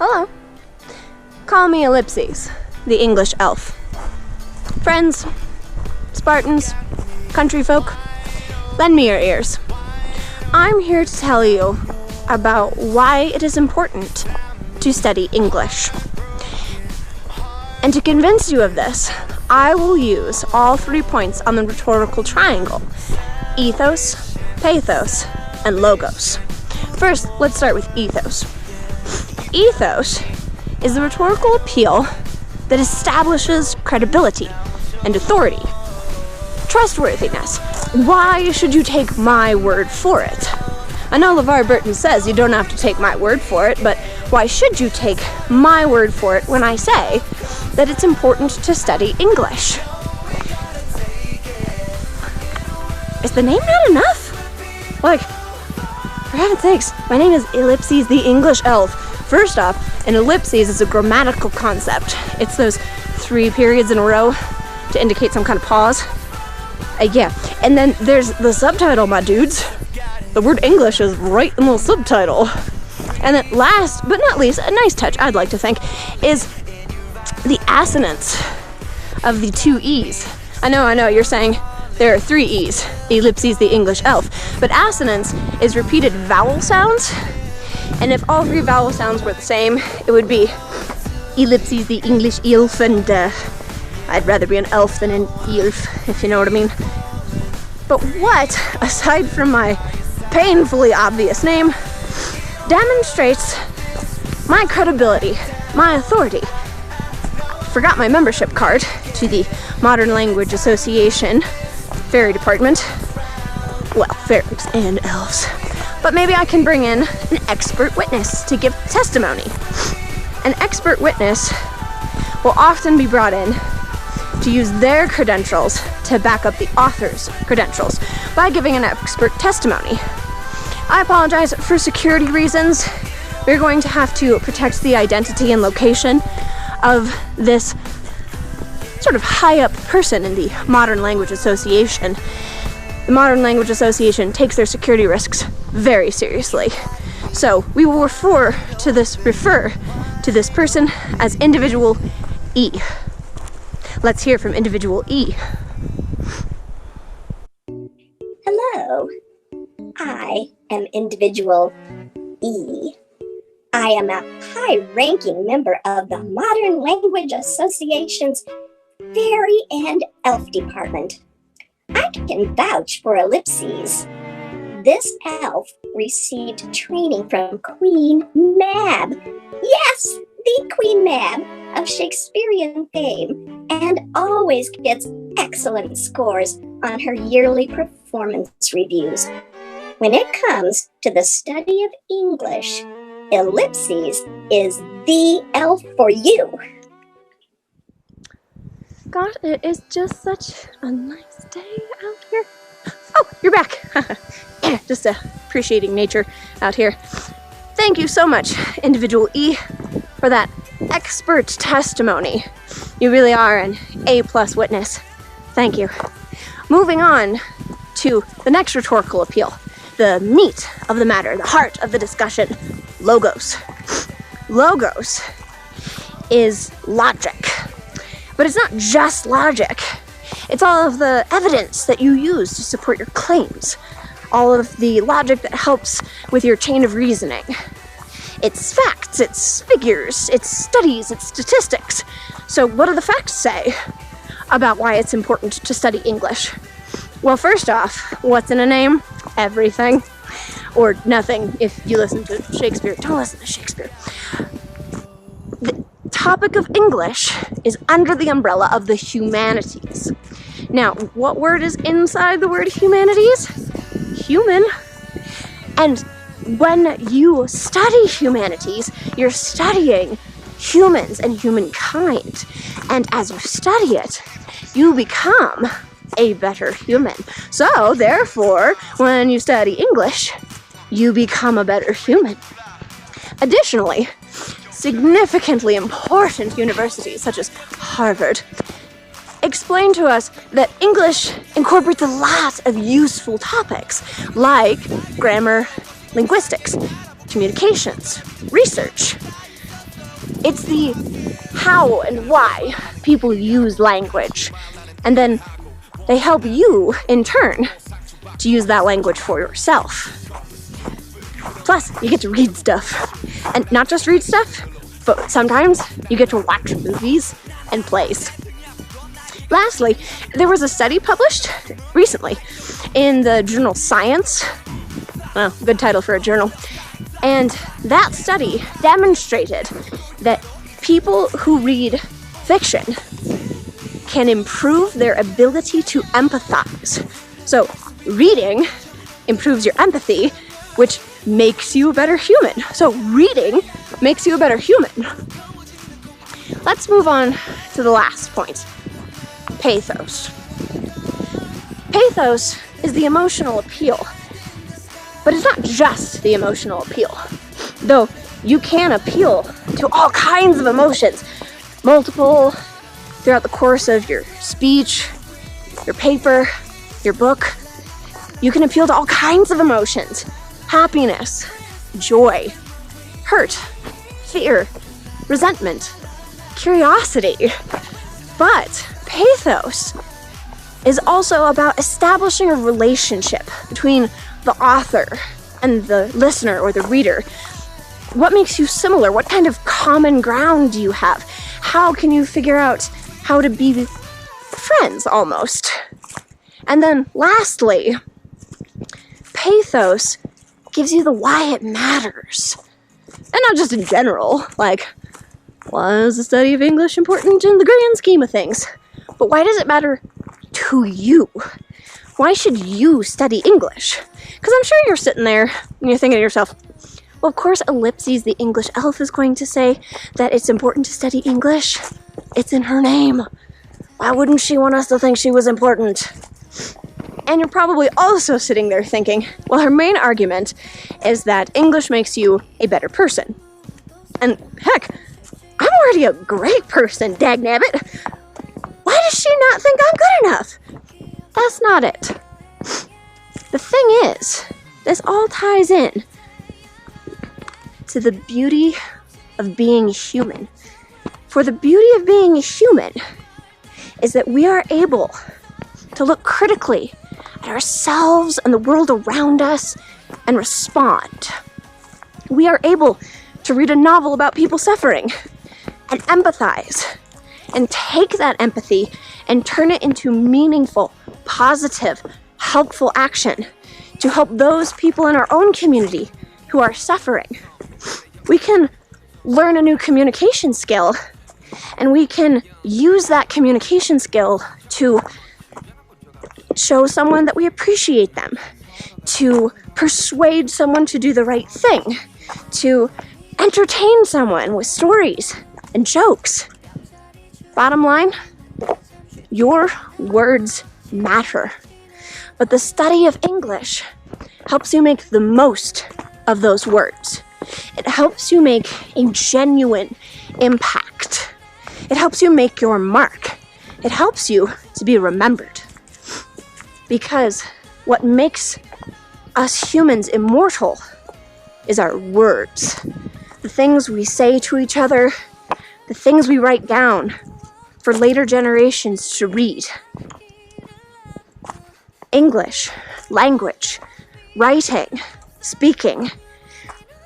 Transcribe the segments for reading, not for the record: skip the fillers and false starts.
Hello. Call me Ellipses, the English Elf. Friends, Spartans, country folk, lend me your ears. I'm here to tell you about why it is important to study English. And to convince you of this, I will use all 3 points on the rhetorical triangle: ethos, pathos, and logos. First, let's start with ethos. Ethos is the rhetorical appeal that establishes credibility and authority. Trustworthiness. Why should you take my word for it? I know LeVar Burton says you don't have to take my word for it, but why should you take my word for it when I say that it's important to study English? Is the name not enough? Like, for heaven's sakes, my name is Ellipses the English Elf. First off, an ellipses is a grammatical concept. It's those 3 periods in a row to indicate some kind of pause. Yeah, and then there's the subtitle, my dudes. The word English is right in the subtitle. And then last but not least, a nice touch I'd like to think, is the assonance of the 2 E's. I know, you're saying there are 3 E's, Ellipses the English Elf, but assonance is repeated vowel sounds. And if all 3 vowel sounds were the same, it would be Ellipses the English Elf, and I'd rather be an elf than an elf, if you know what I mean. But what, aside from my painfully obvious name, demonstrates my credibility, my authority? Forgot my membership card to the Modern Language Association Fairy Department. Well, fairies and elves. But maybe I can bring in an expert witness to give testimony. An expert witness will often be brought in to use their credentials to back up the author's credentials by giving an expert testimony. I apologize, for security reasons, we're going to have to protect the identity and location of this sort of high-up person in the Modern Language Association. The Modern Language Association takes their security risks very seriously. So we will refer to this person as Individual E. Let's hear from Individual E. Hello, I am Individual E. I am a high-ranking member of the Modern Language Association's Fairy and Elf Department. I can vouch for Ellipses. This elf received training from Queen Mab. Yes, the Queen Mab of Shakespearean fame, and always gets excellent scores on her yearly performance reviews. When it comes to the study of English, Ellipses is the elf for you. God, it is just such a nice day out here. Oh, you're back. Just appreciating nature out here. Thank you so much, Individual E, for that expert testimony. You really are an A+ witness. Thank you. Moving on to the next rhetorical appeal, the meat of the matter, the heart of the discussion, logos. Logos is logic. But it's not just logic. It's all of the evidence that you use to support your claims. All of the logic that helps with your chain of reasoning. It's facts, it's figures, it's studies, it's statistics. So what do the facts say about why it's important to study English? Well, first off, what's in a name? Everything. Or nothing if you listen to Shakespeare. Don't listen to Shakespeare. The topic of English is under the umbrella of the humanities. Now, what word is inside the word humanities? Human. And when you study humanities, you're studying humans and humankind. And as you study it, you become a better human. So, therefore, when you study English, you become a better human. Additionally, significantly important universities such as Harvard explain to us that English incorporates a lot of useful topics like grammar, linguistics, communications, research, It's the how and why people use language. And then they help you, in turn, to use that language for yourself. Plus, you get to read stuff. And not just read stuff, but sometimes you get to watch movies and plays. Lastly, there was a study published recently in the journal Science. Well, good title for a journal. And that study demonstrated that people who read fiction can improve their ability to empathize. So, reading improves your empathy, which makes you a better human. So, reading makes you a better human. Let's move on to the last point. Pathos. Pathos is the emotional appeal. But it's not just the emotional appeal. Though you can appeal to all kinds of emotions, multiple throughout the course of your speech, your paper, your book. You can appeal to all kinds of emotions. Happiness, joy, hurt, fear, resentment, curiosity. But pathos is also about establishing a relationship between the author and the listener or the reader. What makes you similar? What kind of common ground do you have? How can you figure out how to be friends, almost? And then lastly, pathos gives you the why it matters. And not just in general, like, why is the study of English important in the grand scheme of things? But why does it matter to you? Why should you study English? Because I'm sure you're sitting there and you're thinking to yourself, well, of course, Ellipses the English Elf is going to say that it's important to study English. It's in her name. Why wouldn't she want us to think she was important? And you're probably also sitting there thinking, well, her main argument is that English makes you a better person. And heck, I'm already a great person, dagnabbit. Why does she not think I'm good enough? That's not it. The thing is, this all ties in to the beauty of being human. For the beauty of being a human is that we are able to look critically at ourselves and the world around us and respond. We are able to read a novel about people suffering and empathize and take that empathy and turn it into meaningful, positive, helpful action to help those people in our own community who are suffering. We can learn a new communication skill, and we can use that communication skill to show someone that we appreciate them, to persuade someone to do the right thing, to entertain someone with stories and jokes. Bottom line, your words matter. But the study of English helps you make the most of those words. It helps you make a genuine impact. It helps you make your mark. It helps you to be remembered. Because what makes us humans immortal is our words. The things we say to each other, the things we write down for later generations to read. English, language, writing, speaking.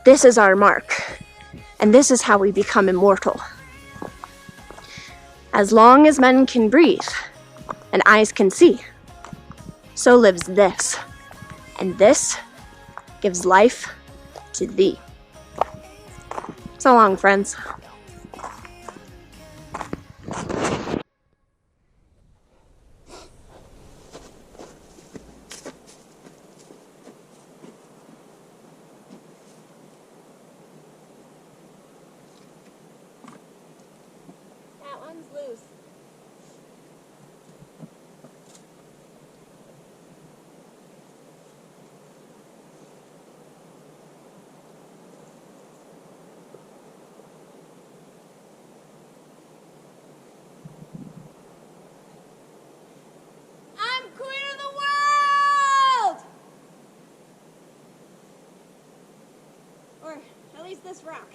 This is our mark, and this is how we become immortal. As long as men can breathe and eyes can see, so lives this, and this gives life to thee. So long, friends. That one's loose. I'm queen of the world! Or at least this rock.